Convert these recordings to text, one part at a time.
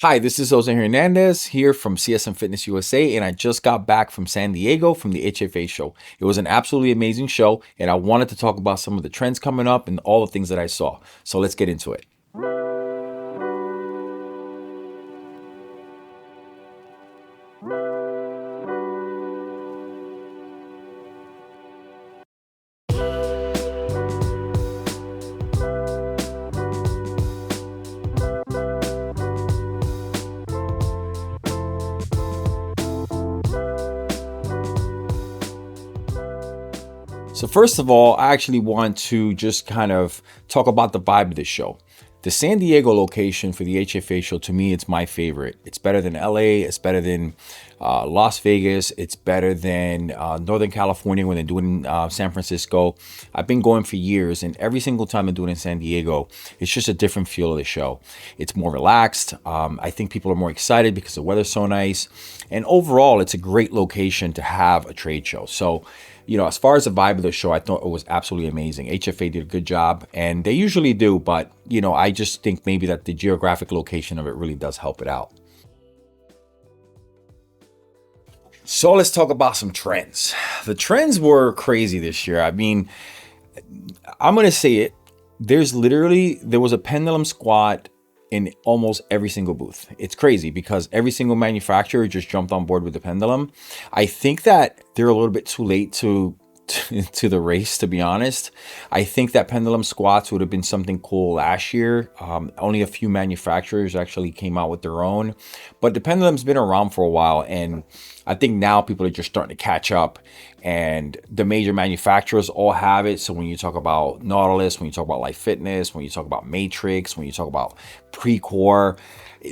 Hi, this is Jose Hernandez here from CSM Fitness USA, and I just got back from San Diego from the HFA show. It was an absolutely amazing show, and I wanted to talk about some of the trends coming up and all the things that I saw. So let's get into it. So first of all, I actually want to just kind of talk about the vibe of this show. The San Diego location for the HFA show, to me, it's my favorite. It's better than LA. It's better than Las Vegas. It's better than Northern California when they're doing San Francisco. I've been going for years, and every single time I do it in San Diego, it's just a different feel of the show. It's more relaxed. I think people are more excited because the weather's so nice. And overall, it's a great location to have a trade show. So, as far as the vibe of the show, I thought it was absolutely amazing. HFA did a good job, and they usually do, but, I just think maybe that the geographic location of it really does help it out. So let's talk about some trends. The trends were crazy this year. I mean, I'm going to say it. There was a pendulum squat in almost every single booth. It's crazy because every single manufacturer just jumped on board with the pendulum. I think that they're a little bit too late to the race, to be honest. I think that pendulum squats would have been something cool last year. Only a few manufacturers actually came out with their own, but the pendulum's been around for a while, and I think now people are just starting to catch up, and the major manufacturers all have it. So when you talk about Nautilus, when you talk about Life Fitness, when you talk about Matrix, when you talk about Precor,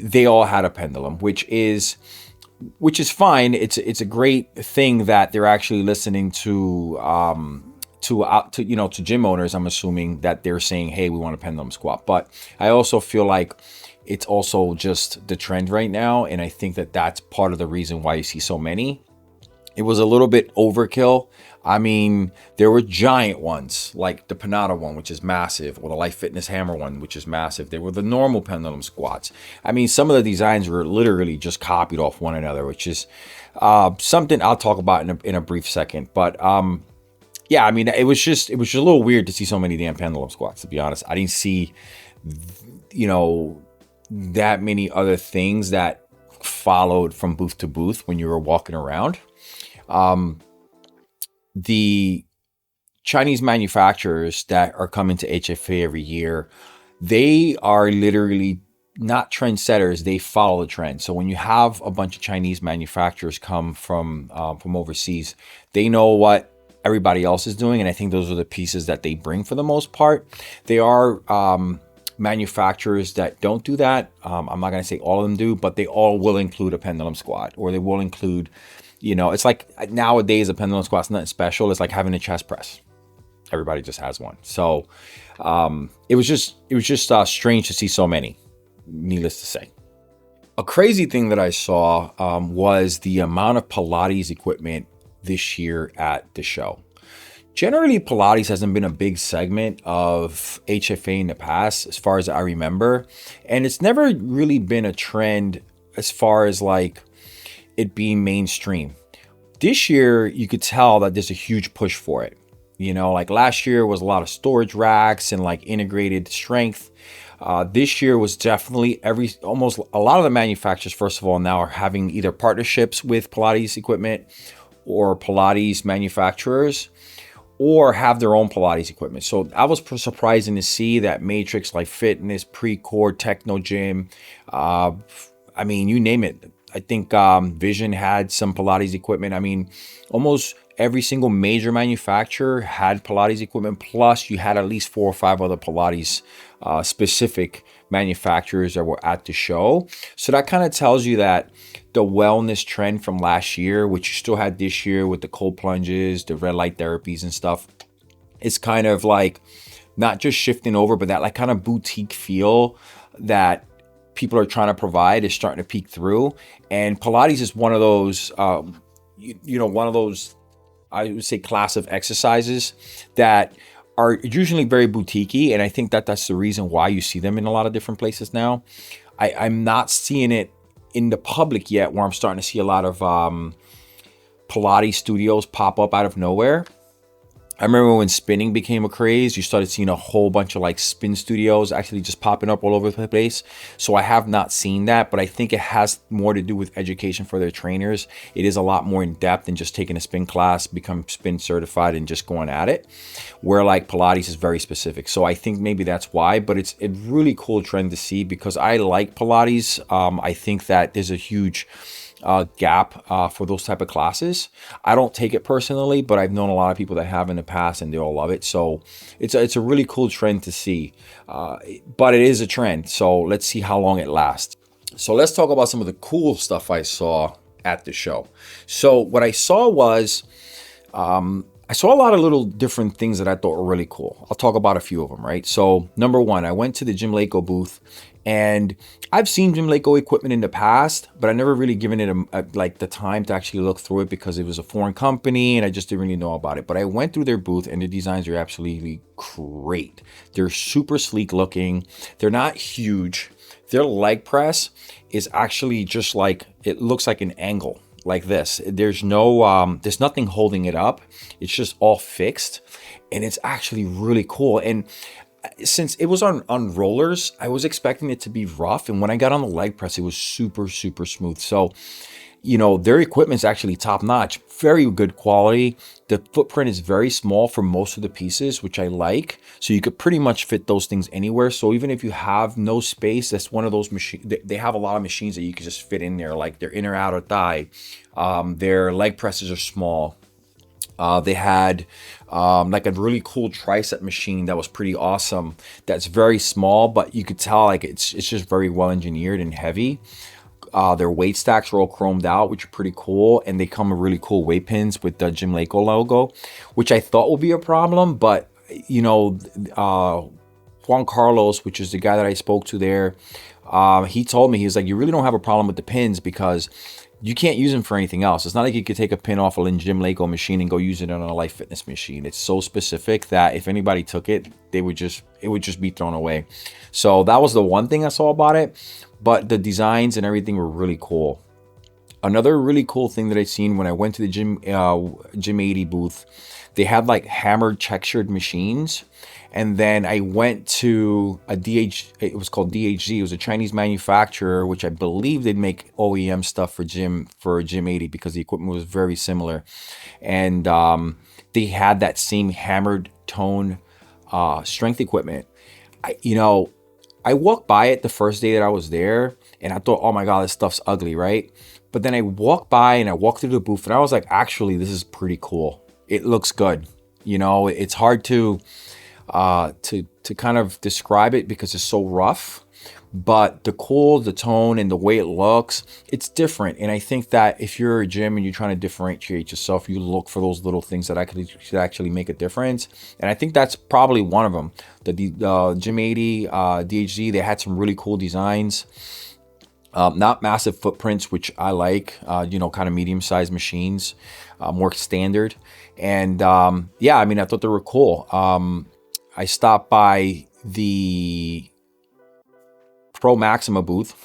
they all had a pendulum, which is fine. It's a great thing that they're actually listening to gym owners. I'm assuming that they're saying, hey, we want a pendulum squat. But I also feel like it's also just the trend right now, and I think that that's part of the reason why you see so many. It was a little bit overkill. I mean, there were giant ones like the Panada one, which is massive, or the Life Fitness Hammer one, which is massive. There were the normal pendulum squats. I mean, some of the designs were literally just copied off one another, which is something I'll talk about in a brief second. But yeah, I mean, it was just a little weird to see so many damn pendulum squats, to be honest. I didn't see, that many other things that followed from booth to booth when you were walking around. The Chinese manufacturers that are coming to HFA every year, they are literally not trendsetters. They follow the trend. So when you have a bunch of Chinese manufacturers come from overseas, they know what everybody else is doing, and I think those are the pieces that they bring for the most part. They are manufacturers that don't do that. I'm not going to say all of them do, but they all will include a pendulum squat, or they will include, it's like nowadays a pendulum squat's nothing special. It's like having a chest press. Everybody just has one. So it was just strange to see so many, needless to say. A crazy thing that I saw was the amount of Pilates equipment this year at the show. Generally, Pilates hasn't been a big segment of HFA in the past, as far as I remember. And it's never really been a trend as far as like it being mainstream. This year, you could tell that there's a huge push for it. Like last year was a lot of storage racks and like integrated strength. This year was definitely almost a lot of the manufacturers, first of all, now are having either partnerships with Pilates equipment or Pilates manufacturers, or have their own Pilates equipment. So I was surprising to see that Matrix, Life Fitness, Precor, Techno Gym, I mean, you name it. I think Vision had some Pilates equipment. I mean, almost every single major manufacturer had Pilates equipment, plus you had at least 4 or 5 other Pilates specific manufacturers that were at the show. So that kind of tells you that the wellness trend from last year, which you still had this year with the cold plunges, the red light therapies and stuff, is kind of like not just shifting over, but that like kind of boutique feel that people are trying to provide is starting to peek through. And Pilates is one of those, one of those, I would say, class of exercises that are usually very boutiquey, and I think that that's the reason why you see them in a lot of different places now. I'm not seeing it in the public yet, where I'm starting to see a lot of Pilates studios pop up out of nowhere. I remember when spinning became a craze, you started seeing a whole bunch of like spin studios actually just popping up all over the place. So I have not seen that, but I think it has more to do with education for their trainers. It is a lot more in depth than just taking a spin class, become spin certified and just going at it, where like Pilates is very specific. So I think maybe that's why, but it's a really cool trend to see because I like Pilates. I think that there's a huge gap for those type of classes. I don't take it personally, but I've known a lot of people that have in the past and they all love it. So it's a really cool trend to see, but it is a trend. So let's see how long it lasts. So let's talk about some of the cool stuff I saw at the show. So what I saw was I saw a lot of little different things that I thought were really cool. I'll talk about a few of them, right? So number one, I went to the GYMLECO booth, and I've seen GYMLECO equipment in the past, but I never really given it like the time to actually look through it because it was a foreign company and I just didn't really know about it. But I went through their booth and the designs are absolutely great. They're super sleek looking. They're not huge. Their leg press is actually just like, it looks like an angle like this. There's nothing holding it up. It's just all fixed and it's actually really cool. And since it was on rollers, I was expecting it to be rough. And when I got on the leg press, it was super, super smooth. So, you know, their equipment is actually top notch, very good quality. The footprint is very small for most of the pieces, which I like. So you could pretty much fit those things anywhere. So even if you have no space, that's one of those machines. They have a lot of machines that you can just fit in there, like their inner outer thigh. Their leg presses are small. They had like a really cool tricep machine that was pretty awesome. That's very small, but you could tell like it's just very well engineered and heavy. Their weight stacks are all chromed out, which are pretty cool. And they come with really cool weight pins with the GYMLECO logo, which I thought would be a problem. But, you know, Juan Carlos, which is the guy that I spoke to there, he told me, he was like, you really don't have a problem with the pins because you can't use them for anything else. It's not like you could take a pin off a GYMLECO machine and go use it on a Life Fitness machine. It's so specific that if anybody took it, it would just be thrown away. So that was the one thing I saw about it. But the designs and everything were really cool. Another really cool thing that I seen when I went to the Gym80 booth, they had like hammered textured machines. And then I went to it was called DHZ. It was a Chinese manufacturer, which I believe they'd make OEM stuff for Gym80 because the equipment was very similar. And they had that same hammered tone strength equipment. I walked by it the first day that I was there and I thought, oh my God, this stuff's ugly, right? But then I walked by and I walked through the booth and I was like, actually, this is pretty cool. It looks good. You know, it's hard to kind of describe it because it's so rough, but the tone and the way it looks, it's different. And I think that if you're a gym and you're trying to differentiate yourself, you look for those little things that could actually make a difference. And I think that's probably one of them. The Gym80 DHZ, they had some really cool designs. Not massive footprints, which I like, kind of medium-sized machines, more standard. And yeah, I mean, I thought they were cool. I stopped by the Pro Maxima booth,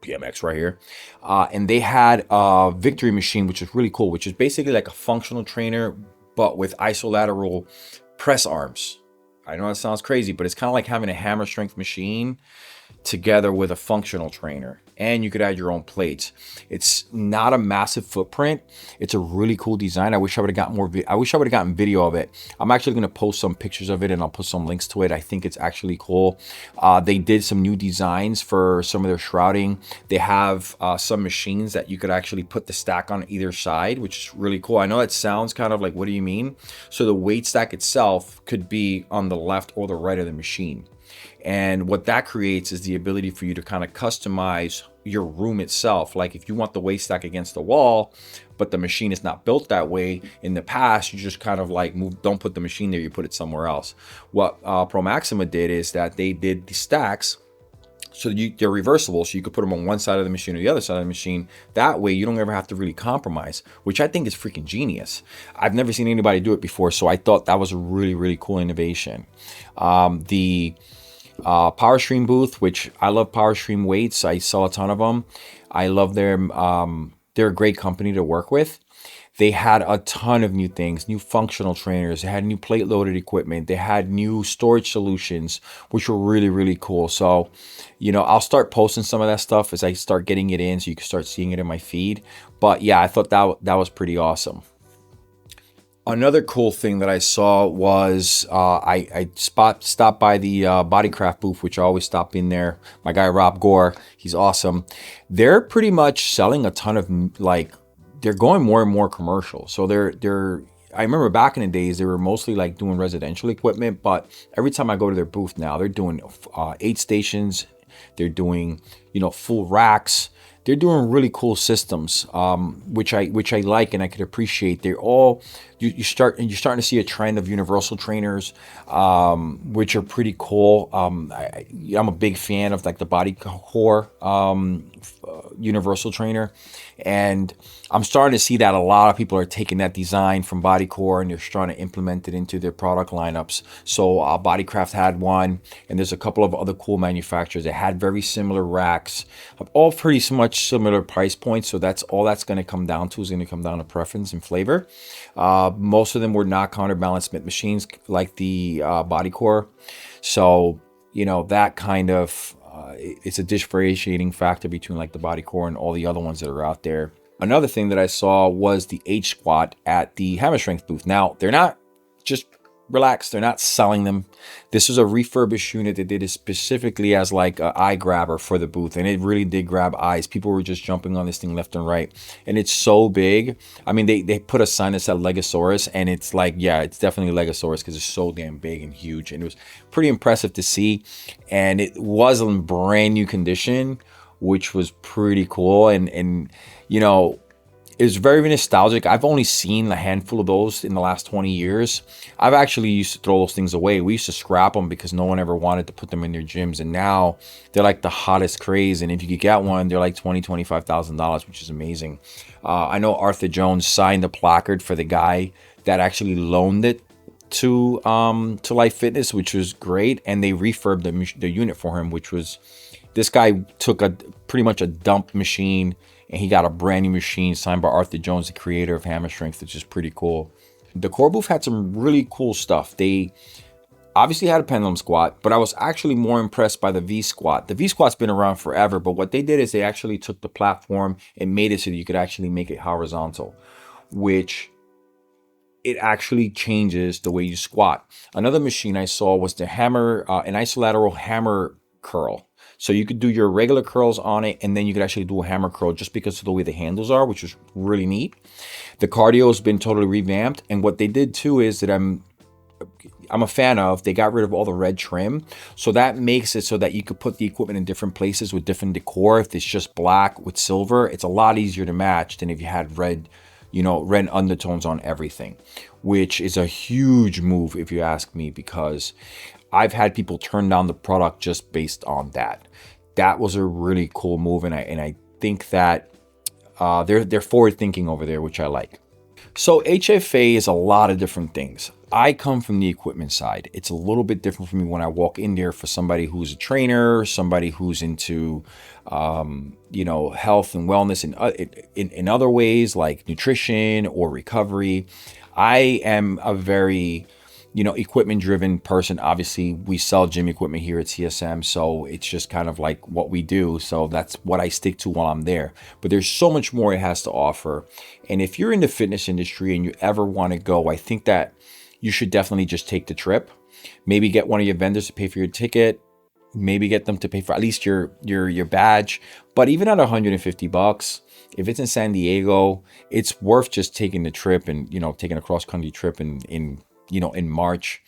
PMX right here, and they had a Victory machine, which is really cool, which is basically like a functional trainer, but with isolateral press arms. I know that sounds crazy, but it's kind of like having a hammer strength machine together with a functional trainer, and you could add your own plates. It's not a massive footprint. It's a really cool design. I wish I would have gotten I wish I would have gotten video of it. I'm actually going to post some pictures of it and I'll put some links to it. I think it's actually cool. They did some new designs for some of their shrouding. They have some machines that you could actually put the stack on either side, which is really cool. I know that sounds kind of like, what do you mean? So the weight stack itself could be on the left or the right of the machine. And what that creates is the ability for you to kind of customize your room itself. Like if you want the weight stack against the wall, but the machine is not built that way, in the past, you just kind of like don't put the machine there, you put it somewhere else. What Pro Maxima did is that they did the stacks so they're reversible, so you could put them on one side of the machine or the other side of the machine. That way you don't ever have to really compromise, which I think is freaking genius. I've never seen anybody do it before, so I thought that was a really, really cool innovation. Power Stream booth, which I love Power Stream weights. I sell a ton of them. I love their, they're a great company to work with. They had a ton of new things, new functional trainers. They had new plate loaded equipment. They had new storage solutions, which were really, really cool. So, I'll start posting some of that stuff as I start getting it in so you can start seeing it in my feed. But yeah, I thought that was pretty awesome. Another cool thing that I saw was I stopped by the Bodycraft booth, which I always stop in there. My guy Rob Gore, he's awesome. They're pretty much selling a ton of they're going more and more commercial. So they're I remember back in the days they were mostly like doing residential equipment, but every time I go to their booth now, they're doing 8 stations. They're doing full racks. They're doing really cool systems, which I like and I could appreciate. They're all you're starting to see a trend of universal trainers, which are pretty cool. I'm a big fan of like the Bodycraft universal trainer, and I'm starting to see that a lot of people are taking that design from Bodycraft and they're trying to implement it into their product lineups. So Bodycraft had one, and there's a couple of other cool manufacturers that had very similar racks, all pretty much similar price points. So that's all that's going to come down to is going to come down to preference and flavor. Most of them were not counterbalance Smith machines like the Bodycraft. So that kind of it's a differentiating factor between like the Bodycraft and all the other ones that are out there. Another thing that I saw was the H squat at the Hammer Strength booth. Now, they're not just relaxed. They're not selling them. This was a refurbished unit that did it specifically as like an eye grabber for the booth. And it really did grab eyes. People were just jumping on this thing left and right. And it's so big. I mean, they put a sign that said Legosaurus. And it's like, yeah, it's definitely Legosaurus because it's so damn big and huge. And it was pretty impressive to see. And it was in brand new condition, which was pretty cool. And it was very nostalgic. I've only seen a handful of those in the last 20 years. I've actually used to throw those things away. We used to scrap them because no one ever wanted to put them in their gyms. And now they're like the hottest craze. And if you could get one, they're like $25,000, which is amazing. I know Arthur Jones signed a placard for the guy that actually loaned it to Life Fitness, which was great. And they refurbed the unit for him, which was, this guy took pretty much a dump machine and he got a brand new machine signed by Arthur Jones, the creator of Hammer Strength, which is pretty cool. The core booth had some really cool stuff. They obviously had a pendulum squat, but I was actually more impressed by the V squat. The V squat's been around forever, but what they did is they actually took the platform and made it so that you could actually make it horizontal, which it actually changes the way you squat. Another machine I saw was the hammer, an isolateral hammer curl. So you could do your regular curls on it, and then you could actually do a hammer curl just because of the way the handles are, which was really neat. The cardio has been totally revamped, and what they did too is that I'm a fan of, they got rid of all the red trim. So that makes it so that you could put the equipment in different places with different decor. If it's just black with silver, it's a lot easier to match than if you had red, red undertones on everything, which is a huge move if you ask me, because I've had people turn down the product just based on that. That was a really cool move, and I think that they're forward thinking over there, which I like. So HFA is a lot of different things. I come from the equipment side. It's a little bit different for me when I walk in there for somebody who's a trainer, somebody who's into health and wellness in other ways like nutrition or recovery. I am a very equipment driven person. Obviously we sell gym equipment here at CSM, so it's just kind of like what we do. So that's what I stick to while I'm there. But there's so much more it has to offer. And if you're in the fitness industry and you ever want to go, I think that you should definitely just take the trip. Maybe get one of your vendors to pay for your ticket. Maybe get them to pay for at least your badge. But even at $150, if it's in San Diego, it's worth just taking the trip and taking a cross country trip in March,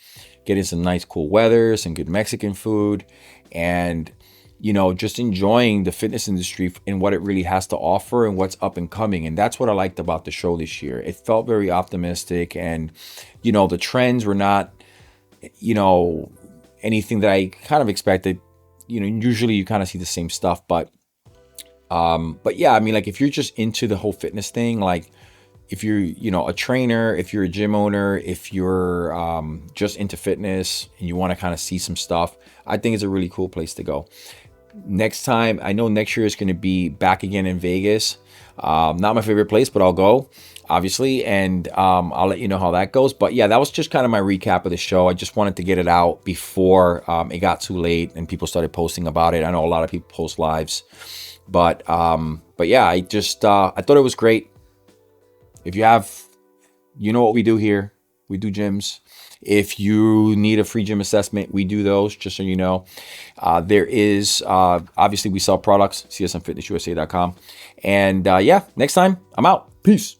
getting some nice cool weather, some good Mexican food, and just enjoying the fitness industry and what it really has to offer and what's up and coming. And that's what I liked about the show this year. It felt very optimistic, and the trends were not anything that I kind of expected. Usually you kind of see the same stuff, but yeah, I mean, like if you're just into the whole fitness thing, like if you're, you know, a trainer, if you're a gym owner, if you're just into fitness and you want to kind of see some stuff, I think it's a really cool place to go. Next time, I know next year is going to be back again in Vegas. Not my favorite place, but I'll go, obviously, and I'll let you know how that goes. But yeah, that was just kind of my recap of the show. I just wanted to get it out before it got too late and people started posting about it. I know a lot of people post lives, but yeah, I thought it was great. If you have, you know what we do here. We do gyms. If you need a free gym assessment, we do those, just so you know. There is, obviously, we sell products, csmfitnessusa.com. And yeah, next time, I'm out. Peace.